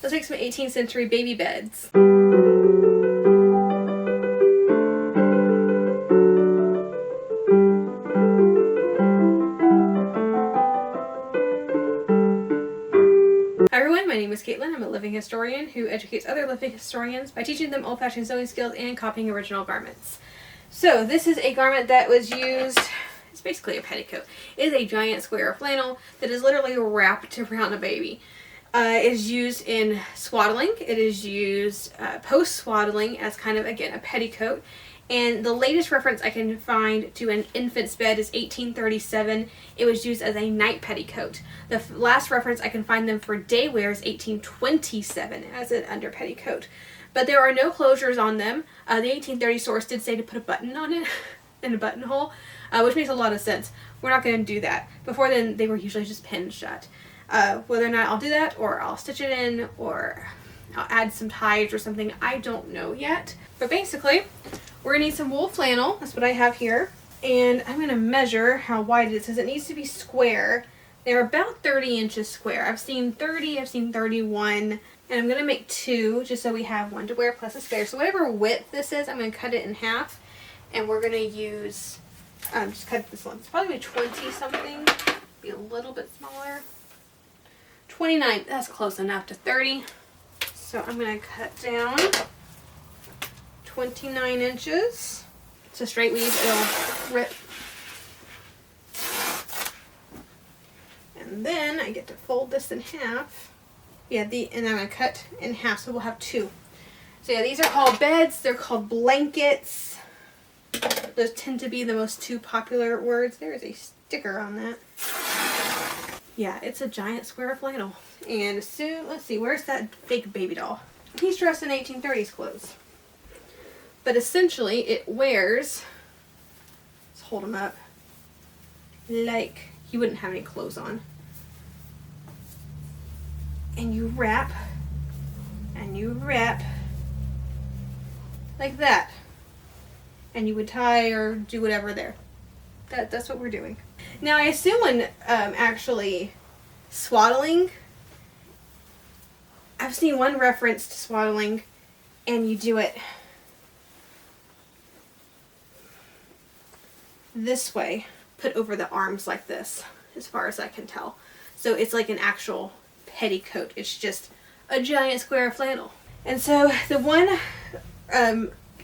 Let's make some 18th century baby beds. Hi everyone, my name is Caitlin. I'm a living historian who educates other living historians by teaching them old-fashioned sewing skills and copying original garments. So this is a garment that was used, it's basically a petticoat. It is a giant square of flannel that is literally wrapped around a baby. It is used in swaddling. It is used post-swaddling as kind of, again, a petticoat. And the latest reference I can find to an infant's bed is 1837. It was used as a night petticoat. The last reference I can find them for day wear is 1827 as an under petticoat. But there are no closures on them. The 1830 source did say to put a button on it in a buttonhole, which makes a lot of sense. We're not going to do that. Before then, they were usually just pinned shut. Whether or not I'll do that, or I'll stitch it in, or I'll add some ties or something, I don't know yet. But basically, we're going to need some wool flannel. That's what I have here. And I'm going to measure how wide it is, because it needs to be square. They're about 30 inches square. I've seen 30, I've seen 31. And I'm going to make two, just so we have one to wear plus a spare. So whatever width this is, I'm going to cut it in half. And we're going to use, just cut this one. It's probably 20 something, be a little bit smaller. 29, that's close enough to 30. So I'm going to cut down 29 inches. It's a straight weave, it'll rip. And then I get to fold this in half. Yeah, and I'm going to cut in half, so we'll have two. So yeah, these are called beds, they're called blankets. Those tend to be the most two popular words. There is a sticker on that. Yeah, it's a giant square of flannel. And soon, let's see, where's that fake baby doll? He's dressed in 1830s clothes. But essentially, it wears, let's hold him up, like he wouldn't have any clothes on. And you wrap, like that. And you would tie or do whatever there. That's what we're doing. Now I assume when actually swaddling, I've seen one reference to swaddling and you do it this way, put over the arms like this, as far as I can tell. So it's like an actual petticoat. It's just a giant square of flannel. And so the one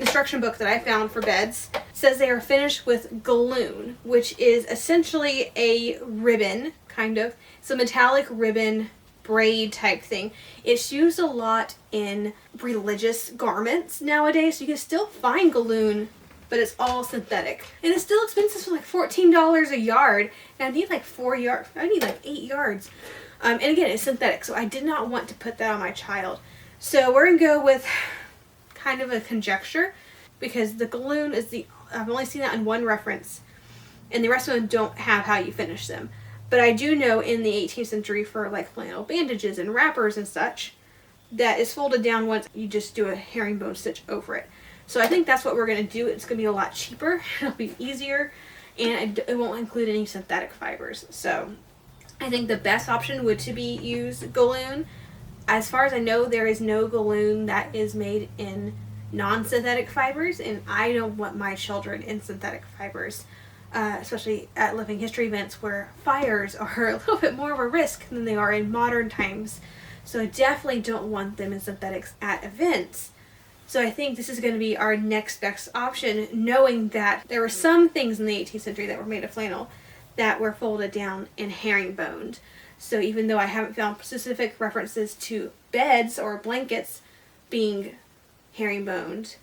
instruction book that I found for beds says they are finished with galloon, which is essentially a ribbon, kind of. It's a metallic ribbon braid type thing. It's used a lot in religious garments nowadays. So you can still find galloon, but it's all synthetic. And it's still expensive for like $14 a yard. And I need like 4 yards. I need like 8 yards. And again, it's synthetic, so I did not want to put that on my child. So we're gonna go with kind of a conjecture, because the galloon is I've only seen that in one reference, and the rest of them don't have how you finish them. But I do know in the 18th century for like flannel bandages and wrappers and such, that is folded down once, you just do a herringbone stitch over it. So I think that's what we're going to do. It's going to be a lot cheaper, it'll be easier, and it won't include any synthetic fibers. So I think the best option would to be use galloon. As far as I know, there is no galloon that is made in non-synthetic fibers, and I don't want my children in synthetic fibers, especially at living history events where fires are a little bit more of a risk than they are in modern times. So I definitely don't want them in synthetics at events. So I think this is going to be our next best option, knowing that there were some things in the 18th century that were made of flannel that were folded down and herringboned. So even though I haven't found specific references to beds or blankets being herringboned,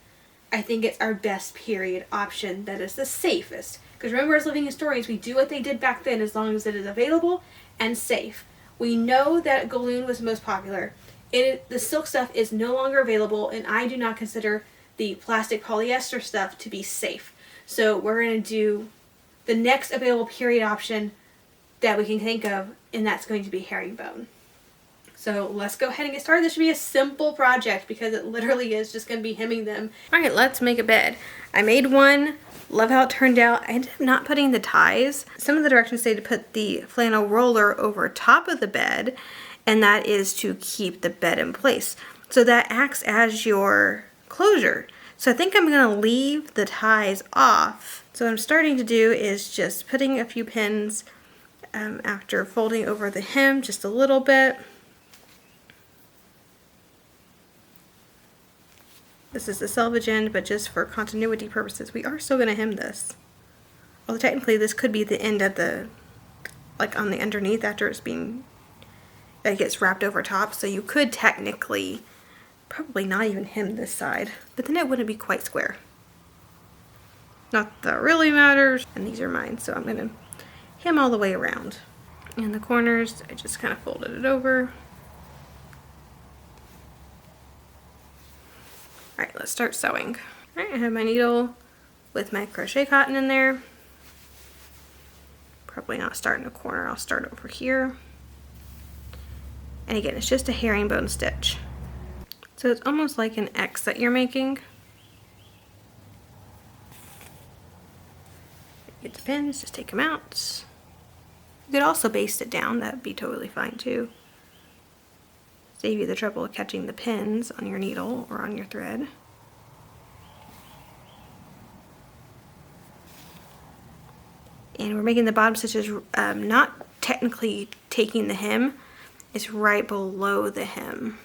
I think it's our best period option that is the safest. Because remember, as living historians, we do what they did back then as long as it is available and safe. We know that galloon was the most popular. The silk stuff is no longer available, and I do not consider the plastic polyester stuff to be safe. So we're going to do the next available period option that we can think of, and that's going to be herringbone. So let's go ahead and get started. This should be a simple project because it literally is just going to be hemming them. Alright, let's make a bed. I made one. Love how it turned out. I ended up not putting the ties. Some of the directions say to put the flannel roller over top of the bed, and that is to keep the bed in place. So that acts as your closure. So I think I'm going to leave the ties off. So what I'm starting to do is just putting a few pins after folding over the hem just a little bit. This is the selvage end, but just for continuity purposes, we are still going to hem this. Although technically this could be the end of the, like on the underneath after it's being, it gets wrapped over top. So you could technically probably not even hem this side, but then it wouldn't be quite square. Not that it really matters. And these are mine, so I'm going to hem all the way around. In the corners, I just kind of folded it over. Alright, let's start sewing. Alright, I have my needle with my crochet cotton in there. Probably not start in a corner, I'll start over here. And again, it's just a herringbone stitch. So it's almost like an X that you're making. Get the pins, just take them out. You could also baste it down, that would be totally fine too. Save you the trouble of catching the pins on your needle or on your thread. And we're making the bottom stitches not technically taking the hem, it's right below the hem.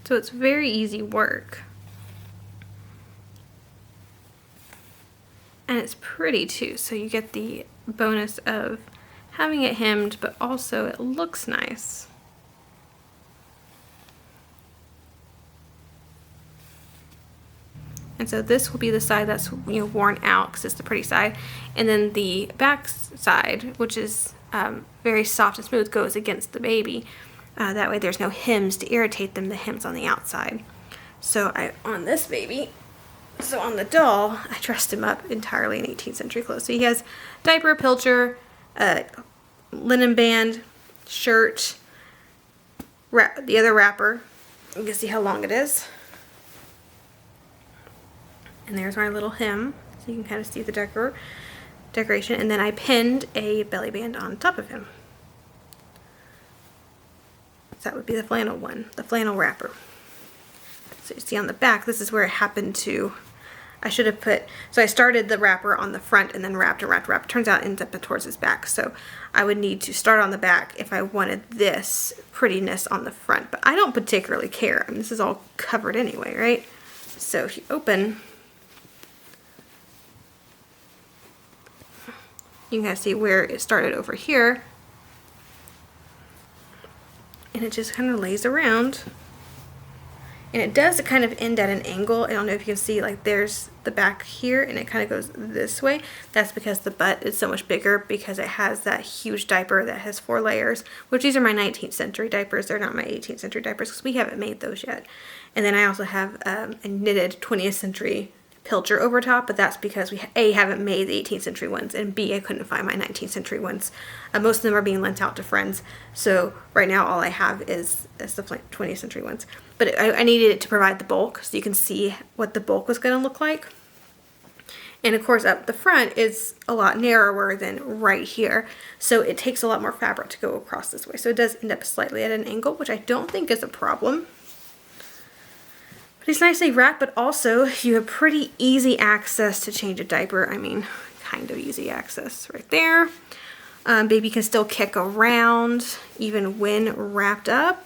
So it's very easy work. And it's pretty too, so you get the bonus of having it hemmed, but also it looks nice. And so this will be the side that's, you know, worn out because it's the pretty side, and then the back side, which is very soft and smooth, goes against the baby. That way there's no hems to irritate them. The hems on the outside. So on this baby, so on the doll, I dressed him up entirely in 18th century clothes. So he has diaper, pilcher, linen band, shirt, the other wrapper. You can see how long it is. And there's my little hem, so you can kind of see the decoration. And then I pinned a belly band on top of him. So that would be the flannel one, the flannel wrapper. So you see on the back, this is where it happened to, I should have put, so I started the wrapper on the front and then wrapped and wrapped and wrapped. Turns out it ends up towards his back. So I would need to start on the back if I wanted this prettiness on the front. But I don't particularly care. I mean, this is all covered anyway, right? So if you open, you can kind of see where it started over here. And it just kind of lays around. And it does kind of end at an angle. I don't know if you can see, like there's the back here and it kind of goes this way. That's because the butt is so much bigger because it has that huge diaper that has 4 layers, which these are my 19th century diapers. They're not my 18th century diapers because we haven't made those yet. And then I also have a knitted 20th century pilcher over top, but that's because we A, haven't made the 18th century ones, and B, I couldn't find my 19th century ones. Most of them are being lent out to friends, so right now all I have is the 20th century ones. But I needed it to provide the bulk, so you can see what the bulk was going to look like. And of course up the front is a lot narrower than right here, so it takes a lot more fabric to go across this way. So it does end up slightly at an angle, which I don't think is a problem. But it's nicely wrapped, but also you have pretty easy access to change a diaper. I mean, kind of easy access right there. Baby can still kick around even when wrapped up.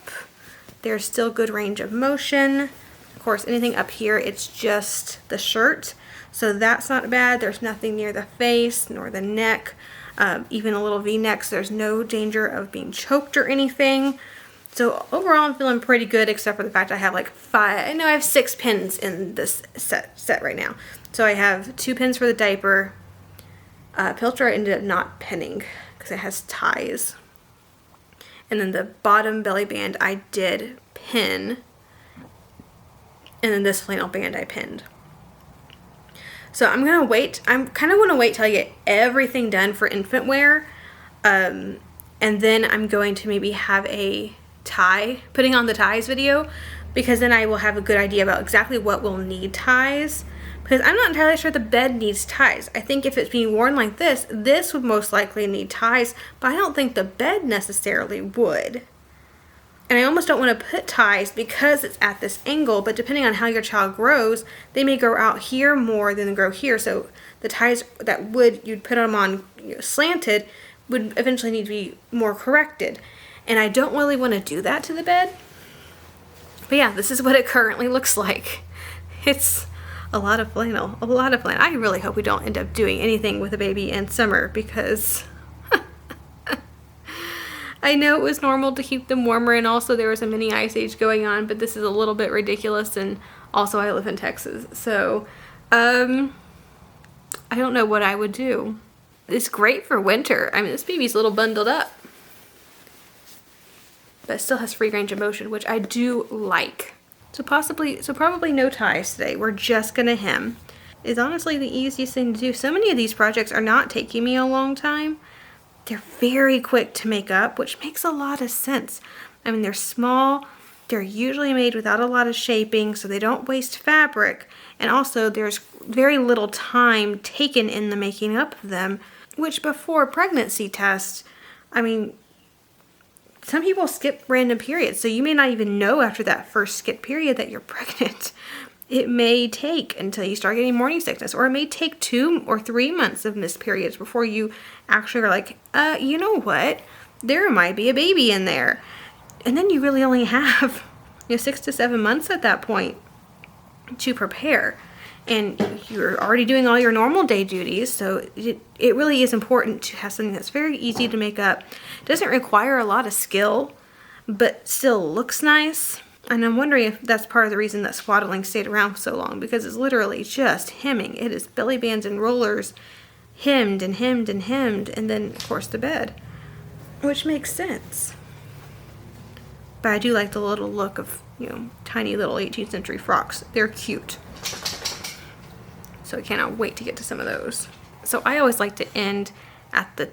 There's still good range of motion. Of course, anything up here, it's just the shirt. So that's not bad. There's nothing near the face nor the neck. Even a little V-neck, so there's no danger of being choked or anything. So overall, I'm feeling pretty good, except for the fact I have like 5, no, I have 6 pins in this set right now. So I have 2 pins for the diaper. Pilcher I ended up not pinning because it has ties. And then the bottom belly band I did pin. And then this flannel band I pinned. So I'm going to wait. I kind of want to wait till I get everything done for infant wear. And then I'm going to maybe have a putting on the ties video, because then I will have a good idea about exactly what will need ties. because I'm not entirely sure the bed needs ties. I think if it's being worn like this would most likely need ties, but I don't think the bed necessarily would. And I almost don't want to put ties because it's at this angle, but depending on how your child grows, they may grow out here more than grow here. So the ties that you'd put them on, you know, slanted would eventually need to be more corrected. And I don't really want to do that to the bed. But yeah, this is what it currently looks like. It's a lot of flannel, a lot of flannel. I really hope we don't end up doing anything with a baby in summer, because I know it was normal to keep them warmer, and also there was a mini ice age going on, but this is a little bit ridiculous, and also I live in Texas, so I don't know what I would do. It's great for winter. I mean, this baby's a little bundled up, but it still has free range of motion, which I do like. So probably no ties today. We're just gonna hem. It's honestly the easiest thing to do. So many of these projects are not taking me a long time. They're very quick to make up, which makes a lot of sense. I mean, they're small, they're usually made without a lot of shaping, so they don't waste fabric, and also there's very little time taken in the making up of them, which before pregnancy tests, I mean, some people skip random periods, so you may not even know after that first skip period that you're pregnant. It may take until you start getting morning sickness, or it may take 2 or 3 months of missed periods before you actually are like, you know what? There might be a baby in there. And then you really only have 6 to 7 months at that point to prepare. And you're already doing all your normal day duties, so it really is important to have something that's very easy to make up. It doesn't require a lot of skill, but still looks nice. And I'm wondering if that's part of the reason that swaddling stayed around so long, because it's literally just hemming. It is belly bands and rollers, hemmed and hemmed and hemmed, and then of course the bed, which makes sense. But I do like the little look of, tiny little 18th century frocks. They're cute. So I cannot wait to get to some of those. So I always like to end at the,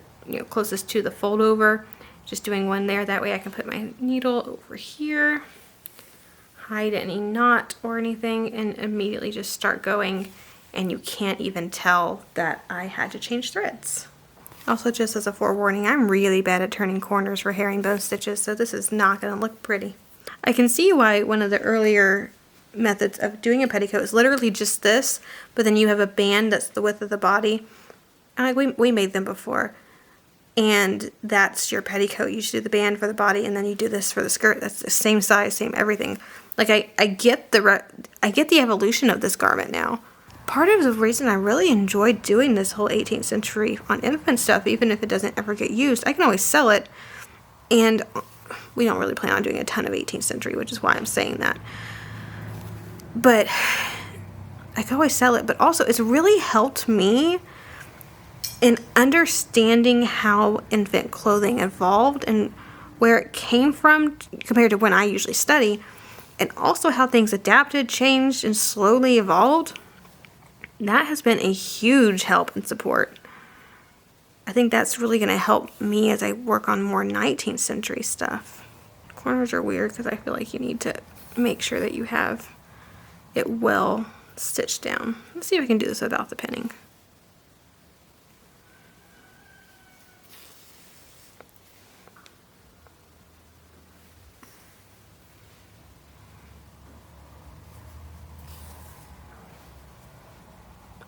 closest to the fold over, just doing one there. That way I can put my needle over here, hide any knot or anything, and immediately just start going, and you can't even tell that I had to change threads. Also, just as a forewarning, I'm really bad at turning corners for herringbone stitches, so this is not going to look pretty. I can see why one of the earlier methods of doing a petticoat is literally just this, but then you have a band that's the width of the body. We made them before, and that's your petticoat. You just do the band for the body, and then you do this for the skirt. That's the same size, same everything. Like I get the evolution of this garment now. Part of the reason I really enjoyed doing this whole 18th century on infant stuff, even if it doesn't ever get used, I can always sell it, and we don't really plan on doing a ton of 18th century, which is why I'm saying that. But I can always sell it, but also it's really helped me in understanding how infant clothing evolved and where it came from compared to when I usually study, and also how things adapted, changed, and slowly evolved. That has been a huge help and support. I think that's really going to help me as I work on more 19th century stuff. Corners are weird because I feel like you need to make sure that you have it well stitched down. Let's see if I can do this without the pinning.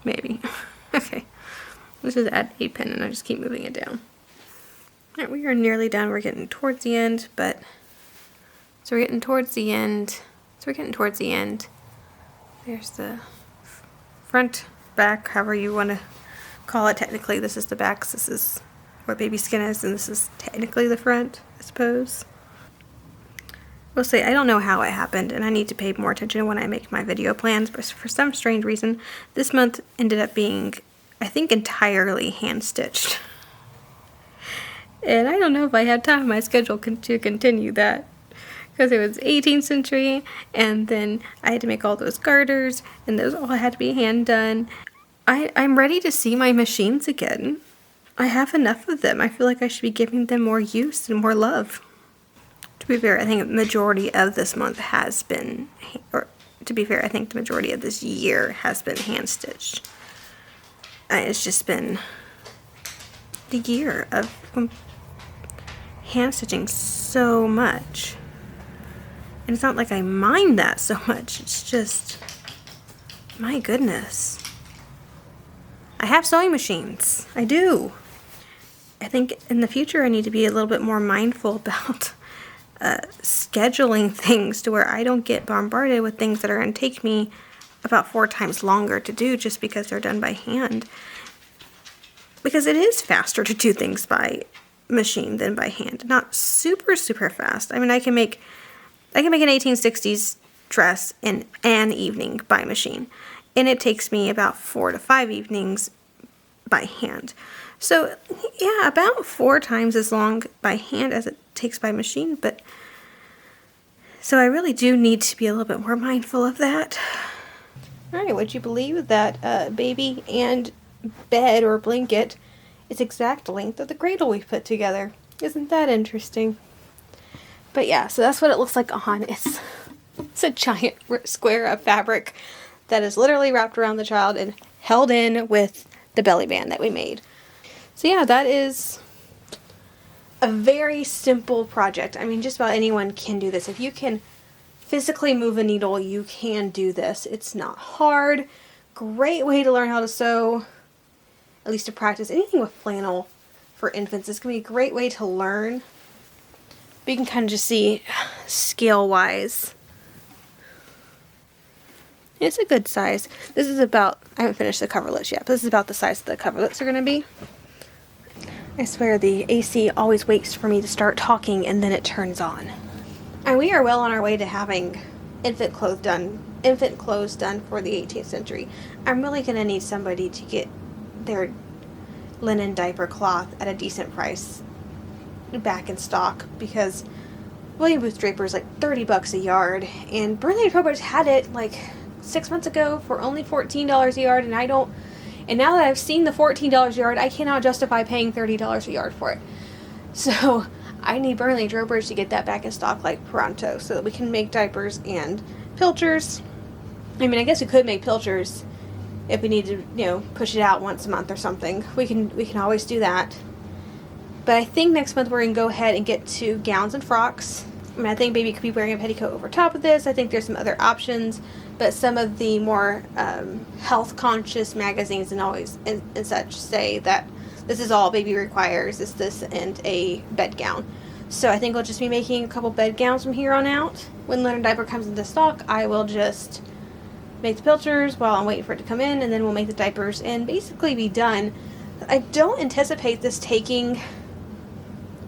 Maybe. Okay. Let's just add a pin and I just keep moving it down. Alright, we are nearly done. We're getting towards the end, but so we're getting towards the end. There's the front, back, however you want to call it. Technically, this is the back. This is where baby skin is, and this is technically the front, I suppose. We'll say I don't know how it happened, and I need to pay more attention when I make my video plans, but for some strange reason, this month ended up being, I think, entirely hand-stitched. And I don't know if I had time in my schedule to continue that, because it was 18th century, and then I had to make all those garters, and those all had to be hand-done. I'm ready to see my machines again. I have enough of them. I feel like I should be giving them more use and more love. To be fair, I think a majority of this month has been, or to be fair, I think the majority of this year has been hand stitched. It's just been the year of hand stitching so much. And it's not like I mind that so much. It's just, my goodness. I have sewing machines. I do. I think in the future I need to be a little bit more mindful about scheduling things to where I don't get bombarded with things that are going to take me about 4 times longer to do just because they're done by hand. Because it is faster to do things by machine than by hand. Not super fast. I mean, I can make an 1860s dress in an evening by machine, and it takes me about 4 to 5 evenings by hand. So yeah, about 4 times as long by hand as it takes by machine, but so I really do need to be a little bit more mindful of that. Alright, would you believe that baby and bed or blanket is exact length of the cradle we put together? Isn't that interesting? But yeah, so that's what it looks like on. It's a giant square of fabric that is literally wrapped around the child and held in with the belly band that we made. So yeah, that is a very simple project. I mean, just about anyone can do this. If you can physically move a needle, you can do this. It's not hard. Great way to learn how to sew, at least to practice anything with flannel for infants. This can be a great way to learn. But you can kind of just see scale-wise. It's a good size. This is about, I haven't finished the coverlets yet, but this is about the size the coverlets are going to be. I swear the AC always waits for me to start talking and then it turns on. And we are well on our way to having infant clothes done for the 18th century. I'm really going to need somebody to get their linen diaper cloth at a decent price back in stock, because William Booth Draper is like $30 a yard, and Bernley Roberts had it like 6 months ago for only $14 a yard, and now that I've seen the $14 a yard, I cannot justify paying $30 a yard for it. So I need Bernley Drobers to get that back in stock like pronto, so that we can make diapers and pilchers. I mean, I guess we could make pilchers if we need to, push it out once a month or something. We can always do that. But I think next month we're going to go ahead and get to gowns and frocks. I mean, I think baby could be wearing a petticoat over top of this. I think there's some other options, but some of the more health-conscious magazines and such say that this is all baby requires, is this and a bed gown. So I think we'll just be making a couple bed gowns from here on out. When linen diaper comes into stock, I will just make the pilchers while I'm waiting for it to come in, and then we'll make the diapers and basically be done. I don't anticipate this taking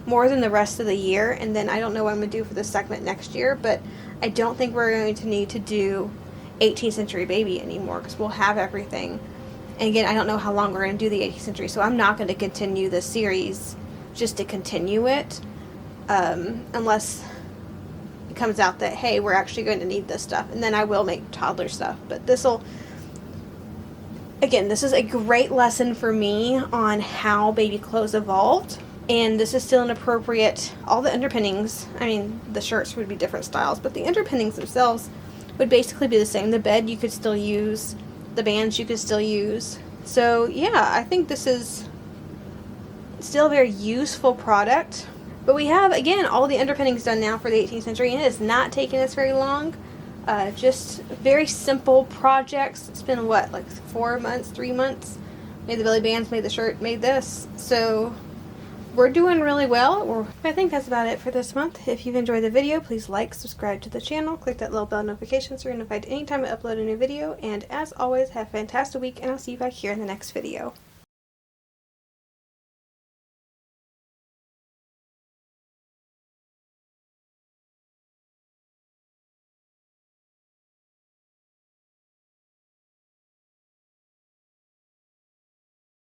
more than the rest of the year, and then I don't know what I'm going to do for this segment next year, but I don't think we're going to need to do 18th century baby anymore, because we'll have everything. And again, I don't know how long we're going to do the 18th century, so I'm not going to continue this series just to continue it, unless it comes out that, hey, we're actually going to need this stuff, and then I will make toddler stuff. But this is a great lesson for me on how baby clothes evolved. And this is still an appropriate, all the underpinnings, I mean, the shirts would be different styles, but the underpinnings themselves would basically be the same. The bed you could still use, the bands you could still use. So yeah, I think this is still a very useful product. But we have, again, all the underpinnings done now for the 18th century, and it has not taken us very long. Just very simple projects. It's been, what, like 4 months, 3 months? Made the belly bands, made the shirt, made this. So we're doing really well. I think that's about it for this month. If you've enjoyed the video, please like, subscribe to the channel, click that little bell notification so you're notified anytime I upload a new video. And as always, have a fantastic week, and I'll see you back here in the next video.